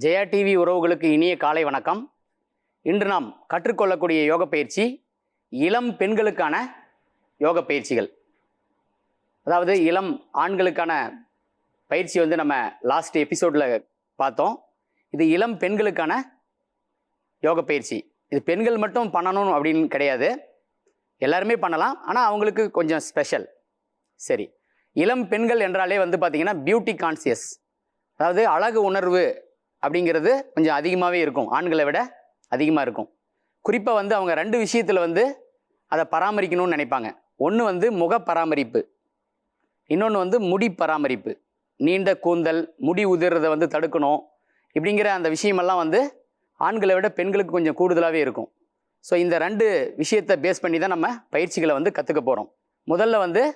Jaya TV உறவுகளுக்கு இனிய காலை வணக்கம். இன்று நாம் கற்றுக்கொள்ளக்கூடிய யோக பயிற்சி இளம் பெண்களுக்கான யோக பயிற்சிகள். அதாவது இளம் ஆண்களுக்கான பயிற்சி நம்ம லாஸ்ட் எபிசோடில் பார்த்தோம். இது இளம் பெண்களுக்கான யோக பயிற்சி. இது பெண்கள் மட்டும் பண்ணணும் அப்படின்னு கிடையாது, எல்லாருமே பண்ணலாம். ஆனால் அவங்களுக்கு கொஞ்சம் ஸ்பெஷல். சரி, இளம் பெண்கள் என்றாலே பார்த்தீங்கன்னா பியூட்டி கான்சியஸ், அதாவது அழகு உணர்வு அப்படிங்கிறது கொஞ்சம் அதிகமாகவே இருக்கும், ஆண்களை விட அதிகமாக இருக்கும். குறிப்பாக அவங்க ரெண்டு விஷயத்தில் அதை பராமரிக்கணும்னு நினைப்பாங்க. ஒன்று முக பராமரிப்பு, இன்னொன்று முடி பராமரிப்பு. நீண்ட கூந்தல், முடி உதிர்றதை தடுக்கணும். இப்படிங்கிற அந்த விஷயமெல்லாம் ஆண்களை விட பெண்களுக்கு கொஞ்சம் கூடுதலாகவே இருக்கும். ஸோ இந்த ரெண்டு விஷயத்தை பேஸ் பண்ணி தான் நம்ம பயிற்சிகளை கற்றுக்க போகிறோம். முதல்ல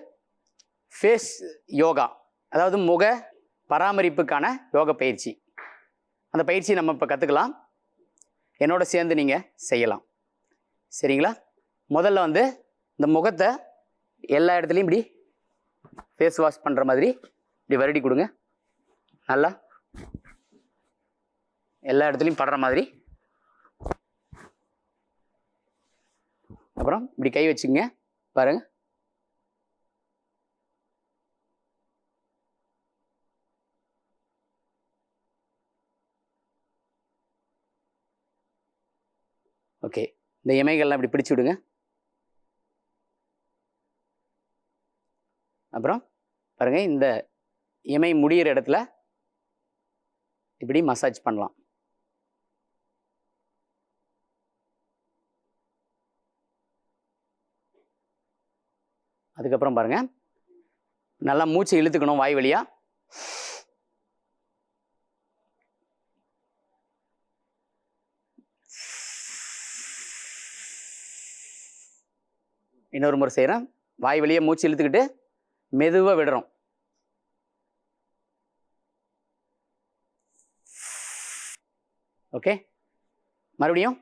ஃபேஸ் யோகா, அதாவது முக பராமரிப்புக்கான யோக பயிற்சி. அந்த பயிற்சி நம்ம இப்போ கற்றுக்கலாம். என்னோட சேர்ந்து நீங்கள் செய்யலாம், சரிங்களா? முதல்ல இந்த முகத்தை எல்லா இடத்துலையும் இப்படி ஃபேஸ் வாஷ் பண்ணுற மாதிரி இப்படி வருடி கொடுங்க. நல்லா எல்லா இடத்துலையும் படுற மாதிரி. அப்புறம் இப்படி கை வச்சுங்க, பாருங்கள். ஓகே, இந்த இமைகள்லாம் இப்படி பிடிச்சி விடுங்க. அப்புறம் பாருங்கள், இந்த இமை முடிகிற இடத்துல இப்படி மசாஜ் பண்ணலாம். அதுக்கப்புறம் பாருங்கள், நல்லா மூச்சை இழுத்துக்கணும் வாய் வழியாக. இன்னொரு முறை செய்கிறேன். வாய் வழியாக மூச்சு இழுத்துக்கிட்டு மெதுவாக விடுறோம். ஓகே, மறுபடியும்.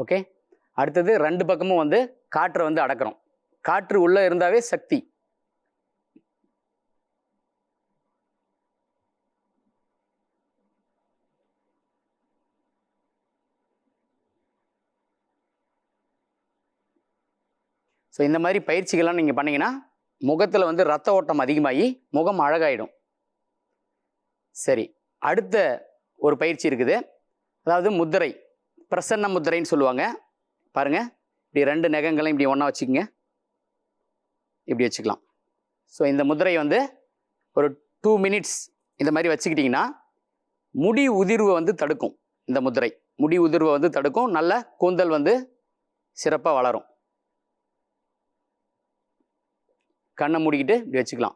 ஓகே, அடுத்தது ரெண்டு பக்கமும் காற்றை அடக்கிறோம். காற்று உள்ளே இருந்தாவே சக்தி. ஸோ இந்த மாதிரி பயிற்சிகள்லாம் நீங்கள் பண்ணிங்கன்னா முகத்தில் ரத்த ஓட்டம் அதிகமாகி முகம் அழகாயிடும். சரி, அடுத்த ஒரு பயிற்சி இருக்குது. அதாவது முத்திரை, பிரசன்ன முத்திரைன்னு சொல்லுவாங்க. பாருங்கள், இப்படி ரெண்டு நகங்களையும் இப்படி ஒன்றா வச்சுக்கோங்க, இப்படி வச்சுக்கலாம். ஸோ இந்த முத்திரை ஒரு 2 மினிட்ஸ் இந்த மாதிரி வச்சுக்கிட்டிங்கன்னா முடி உதிர்வை தடுக்கும். இந்த முத்திரை முடி உதிர்வை தடுக்கும். நல்ல கூந்தல் சிறப்பாக வளரும். கண்ணை மூடிக்கிட்டு இப்படி வச்சுக்கலாம்.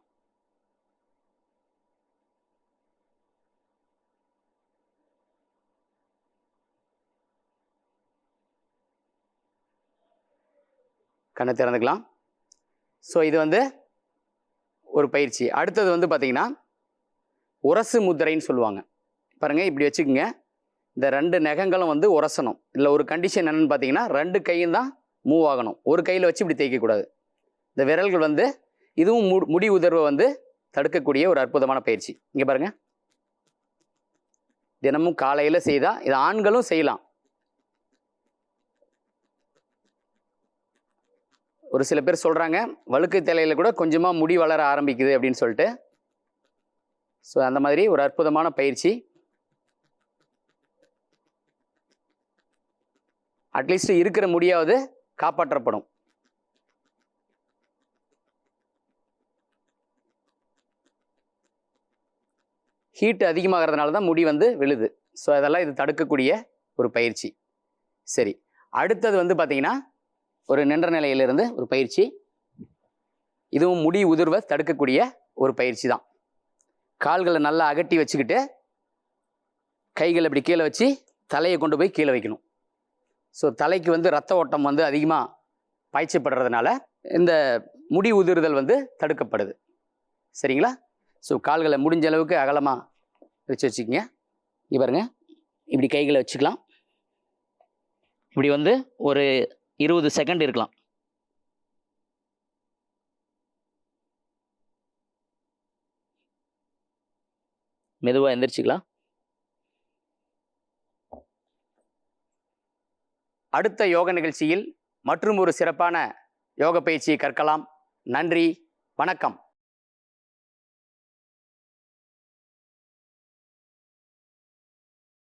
கண்ணை திறந்துக்கலாம். ஸோ இது ஒரு பயிற்சி. அடுத்தது பார்த்தீங்கன்னா உரசு முத்திரைன்னு சொல்லுவாங்க. பாருங்கள், இப்படி வச்சுக்கோங்க. இந்த ரெண்டு நகங்களும் உரசணும். இல்லை ஒரு கண்டிஷன் என்னென்னு பார்த்தீங்கன்னா, ரெண்டு கையும் தான் மூவ் ஆகணும். ஒரு கையில் வச்சு இப்படி தேய்க்கக்கூடாது. இந்த விரல்கள் இதுவும் முடி உதிர்வை தடுக்கக்கூடிய ஒரு அற்புதமான பயிற்சி. இங்கே பாருங்கள், தினமும் காலையில் செய்தால் இது ஆண்களும் செய்யலாம். ஒரு சில பேர் சொல்கிறாங்க வழுக்கை தலையில் கூட கொஞ்சமாக முடி வளர ஆரம்பிக்குது அப்படின்னு சொல்லிட்டு. ஸோ அந்த மாதிரி ஒரு அற்புதமான பயிற்சி. அட்லீஸ்ட் இருக்கிற முடியாவது காப்பாற்றப்படும். ஹீட் அதிகமாகிறதுனால தான் முடி விழுது. ஸோ அதெல்லாம் இது தடுக்கக்கூடிய ஒரு பயிற்சி. சரி, அடுத்தது பார்த்தீங்கன்னா ஒரு நின்ற நிலையிலிருந்து ஒரு பயிற்சி. இதுவும் முடி உதிர்வை தடுக்கக்கூடிய ஒரு பயிற்சி தான். கால்களை நல்லா அகட்டி வச்சுக்கிட்டு கைகளை இப்படி கீழே வச்சு தலையை கொண்டு போய் கீழே வைக்கணும். ஸோ தலைக்கு ரத்த ஓட்டம் அதிகமாக பாய்ச்சப்படுறதுனால இந்த முடி உதிர்தல் தடுக்கப்படுது. சரிங்களா? ஸோ கால்களை முடிஞ்ச அளவுக்கு அகலமாக வச்சு வச்சுக்கோங்க. இங்கே பாருங்க, இப்படி கைகளை வச்சுக்கலாம். இப்படி வந்து ஒரு 20 செகண்ட் இருக்கலாம். மெதுவாக எந்திரிச்சிக்கலாம். அடுத்த யோக நிகழ்ச்சியில் மற்றும் ஒரு சிறப்பான யோக பயிற்சியை கற்கலாம். நன்றி, வணக்கம்.